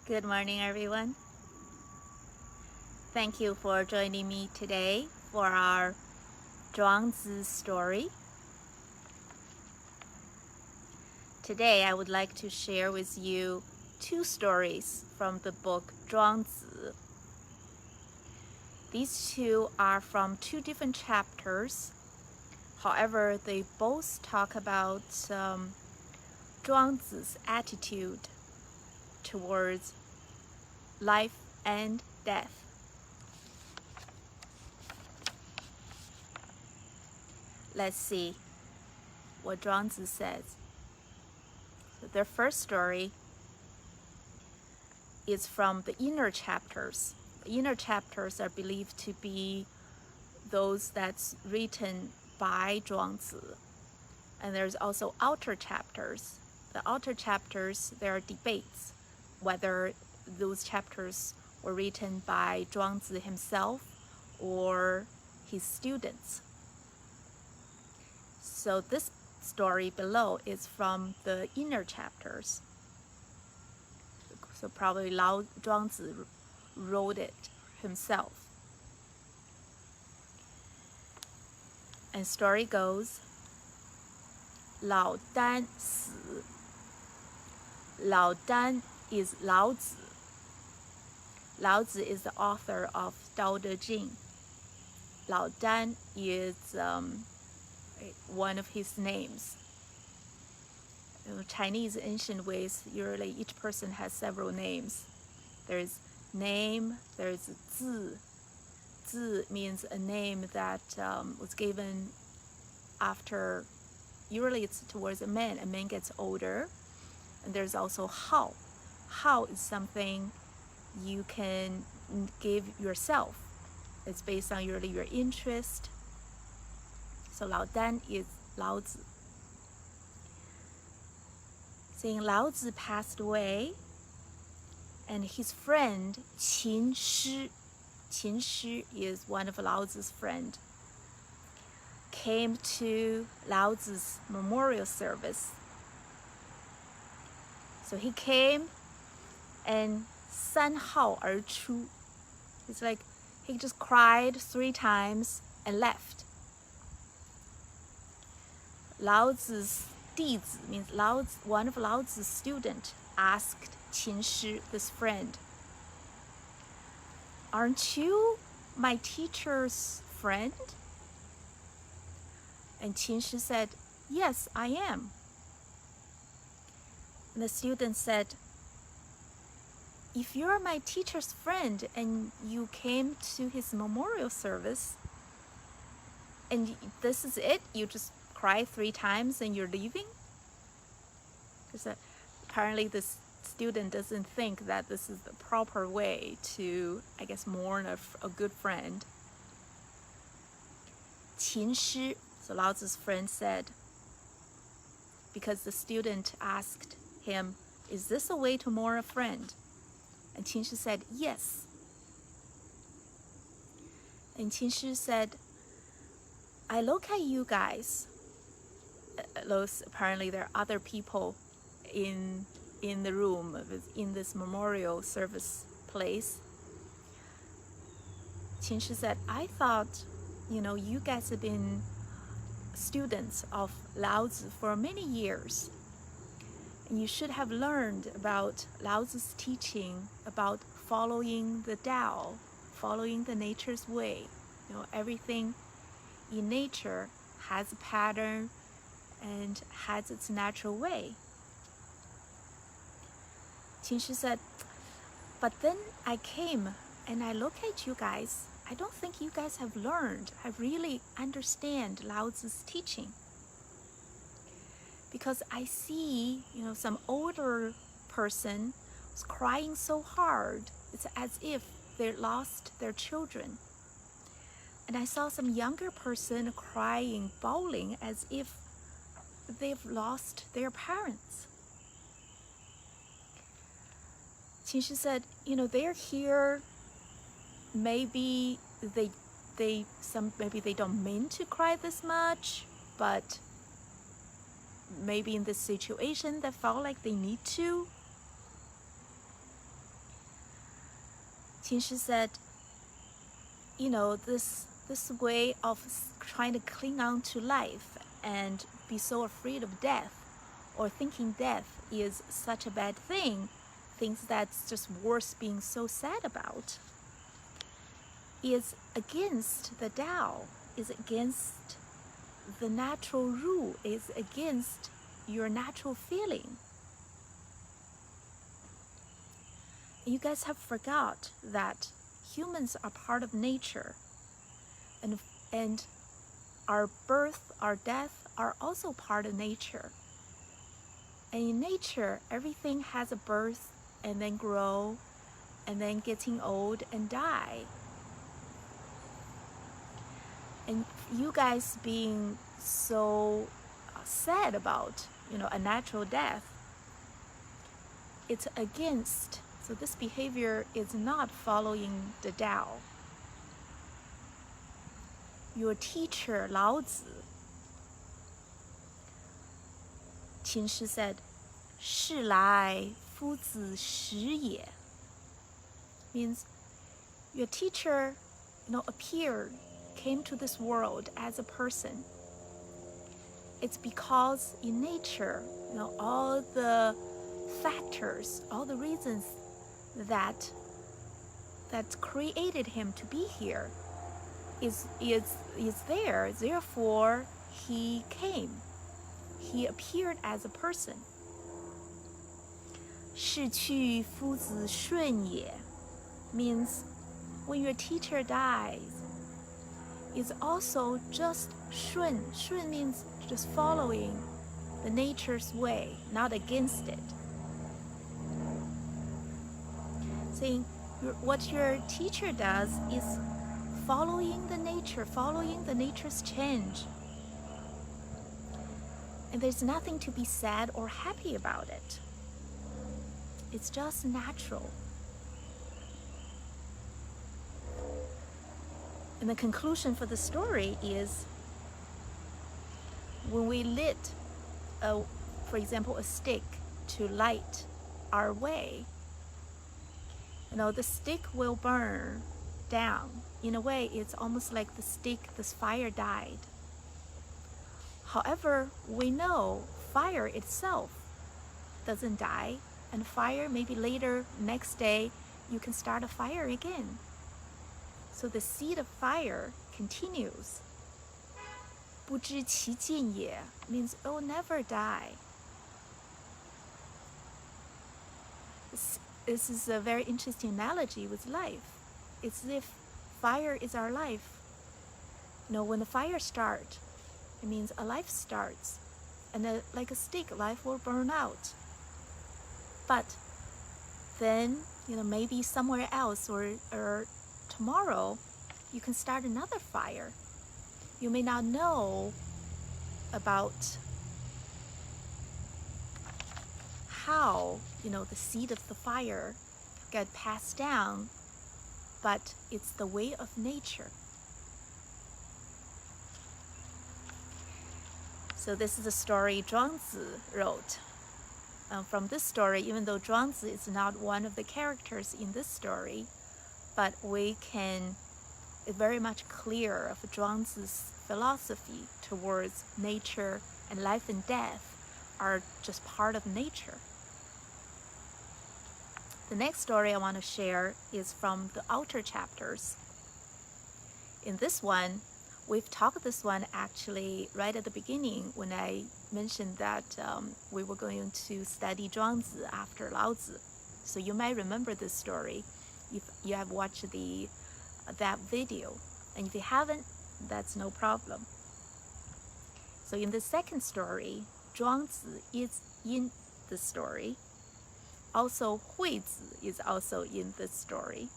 Good morning, everyone. Thank you for joining me today for our Zhuang story. Today, I would like to share with you two stories from the book Zhuang. These two are from two different chapters. However, they both talk about Zhuang's attitude towards life and death. Let's see what Zhuang says. The first story is from the inner chapters. The inner chapters are believed to be those that's written by Zhuang. And there's also outer chapters. The outer chapters, there are debates whether those chapters were written by Zhuang himself or his students. So this story below is from the inner chapters. So probably Zhuang wrote it himself. And story goes, 老丹死. Lao Dan is Lao Tzu. Lao Tzu is the author of Tao Te Ching. Lao Dan is one of his names. Chinese ancient ways, usually each person has several names. There's name, there's zi. Zi means a name that was given after, usually it's towards a man. A man gets older. And there's also hao. Hao is something you can give yourself. It's based on usually your interest. So Lao Dan is Lao Tzu. Saying Lao Tzu passed away, and his friend Qin Shi is one of Lao Tzu's friend, came to Lao Tzu's memorial service. So he came and 三号而出. It's like he just cried 3 times and left. Lao Tzu's 弟子 means one of Lao Tzu's students asked Qin Shi, this friend, "Aren't you my teacher's friend?" And Qin Shi said, "Yes, I am." And the student said, "If you're my teacher's friend and you came to his memorial service and this is it, you just cry 3 times and you're leaving?" Because apparently this student doesn't think that this is the proper way to, I guess, mourn a good friend. Qin Shi, so Lao Tzu's friend, said, because the student asked him, "Is this a way to mourn a friend?" And Qin Shi said, "Yes." And Qin Shi said, "I look at you guys." Apparently there are other people in the room, in this memorial service place. Qin Shi said, "I thought, you guys have been students of Lao Tzu for many years. And you should have learned about Lao Tzu's teaching about following the Tao, following the nature's way. Everything in nature has a pattern and has its natural way." Qin Shi said, "But then I came and I look at you guys. I don't think you guys have learned, have really understand Lao Tzu's teaching. Because I see, some older person was crying so hard. It's as if they lost their children. And I saw some younger person crying, bawling, as if they've lost their parents." Qin Shi said, they're here, maybe maybe they don't mean to cry this much, but maybe in this situation they felt like they need to. Qin said, this way of trying to cling on to life and be so afraid of death, or thinking death is such a bad thing, things that's just worth being so sad about, is against the Tao, is against the natural rule, is against your natural feeling. You guys have forgot that humans are part of nature, and our birth, our death are also part of nature. And in nature, everything has a birth and then grow and then getting old and die. And you guys being so sad about, a natural death, it's against. So this behavior is not following the Tao. Your teacher, Lao Tzu, Qin Shi said, 是来夫子时也, means your teacher, came to this world as a person. It's because in nature, all the factors, all the reasons that created him to be here is there. Therefore, he came. He appeared as a person. 是去夫子顺也 means when your teacher dies, it's also just 顺. 顺 means just following the nature's way, not against it. Saying what your teacher does is following the nature's change. And there's nothing to be sad or happy about it. It's just natural. And the conclusion for the story is, when we lit, for example, a stick to light our way, the stick will burn down. In a way, it's almost like this fire died. However, we know fire itself doesn't die, and fire, maybe later, next day, you can start a fire again. So the seed of fire continues. 不知其尽也 means it will never die. This is a very interesting analogy with life. It's as if fire is our life. When the fire starts, it means a life starts. And like a stick, life will burn out. But then, maybe somewhere else or tomorrow, you can start another fire. You may not know about how, the seed of the fire get passed down, but it's the way of nature. So this is a story Zhuang wrote. From this story, even though Zhuang is not one of the characters in this story, but we can, it's very much clear of Zhuang's philosophy towards nature, and life and death are just part of nature. The next story I want to share is from the outer chapters. In this one, we've talked this one actually right at the beginning when I mentioned that we were going to study Zhuangzi after Lao Tzu. So you might remember this story if you have watched that video. And if you haven't, that's no problem. So in the second story, Zhuangzi is in the story. Also, Huizi is also in this story.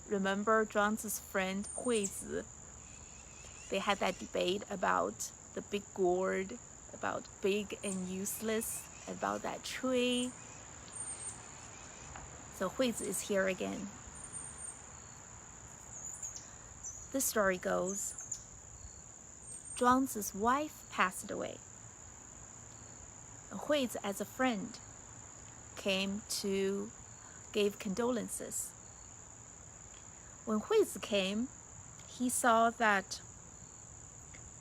Remember Zhuangzi's friend Huizi? They had that debate about the big gourd, about big and useless, about that tree. So Huizi is here again. The story goes, Zhuangzi's wife passed away. Huizi, as a friend, came to give condolences. When Huizi came, he saw that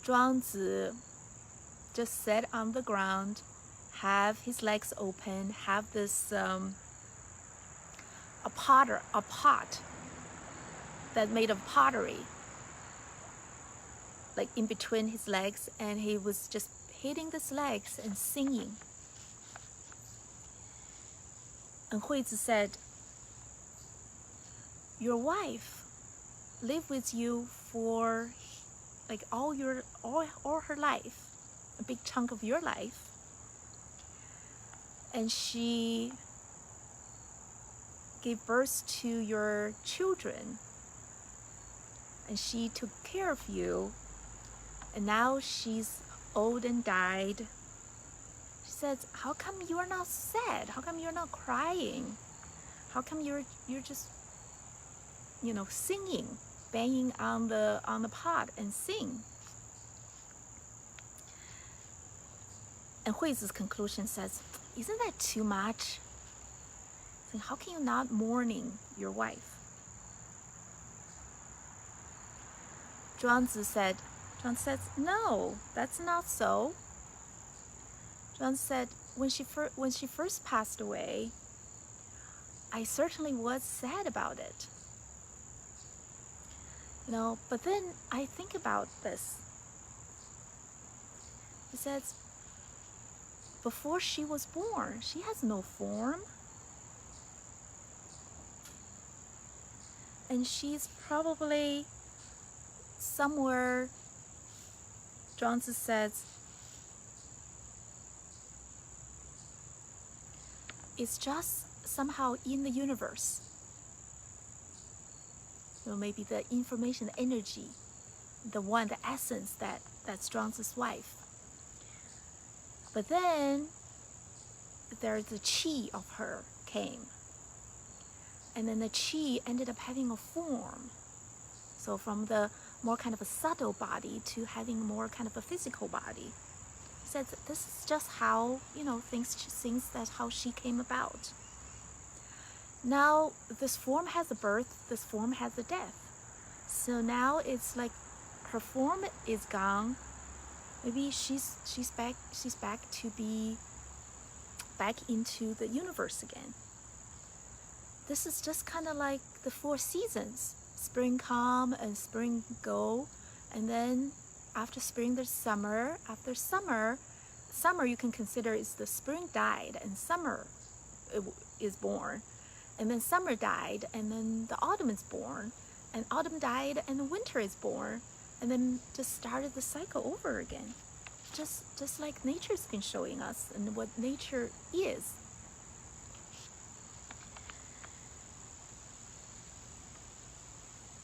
Zhuangzi just sat on the ground, have his legs open, have this a pot that made of pottery, like in between his legs, and he was just hitting his legs and singing. And Huizi said, your wife lived with you for like all her life, a big chunk of your life, and she gave birth to your children, and she took care of you, and now she's old and died. She says, how come you are not sad? How come you're not crying? How come you're just, singing, banging on the pot and sing? And Huizi's conclusion says, isn't that too much? So how can you not mourning your wife? Zhuang says, no, that's not so. Zhuang said, when she first passed away, I certainly was sad about it. But then I think about this. He says, before she was born, she has no form. And she's probably somewhere, Zhuangzi says, it's just somehow in the universe. Maybe the information, the energy, the essence that's Zhuangzi's wife. But then there's the qi of her came. And then the qi ended up having a form. So from the more kind of a subtle body to having more kind of a physical body. He said this is just how, things, that's how she came about. Now this form has a birth, this form has a death. So now it's like her form is gone. Maybe she's back to be back into the universe again. This is just kind of like the 4 seasons. Spring come and spring go, and then after spring there's summer. After summer you can consider is the spring died and summer is born, and then summer died and then the autumn is born, and autumn died and the winter is born, and then just started the cycle over again. Just like nature's been showing us and what nature is.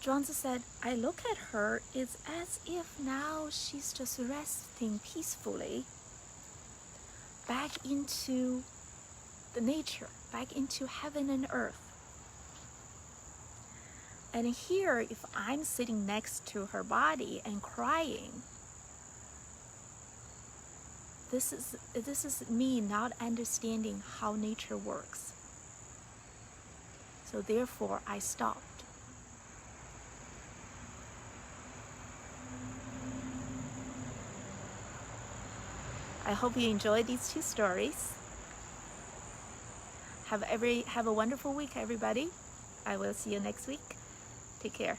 Zhuangzi said, I look at her, it's as if now she's just resting peacefully back into the nature, back into heaven and earth. And here, if I'm sitting next to her body and crying, this is me not understanding how nature works. So therefore, I stopped. I hope you enjoyed these 2 stories. Have a wonderful week, everybody. I will see you next week. Take care.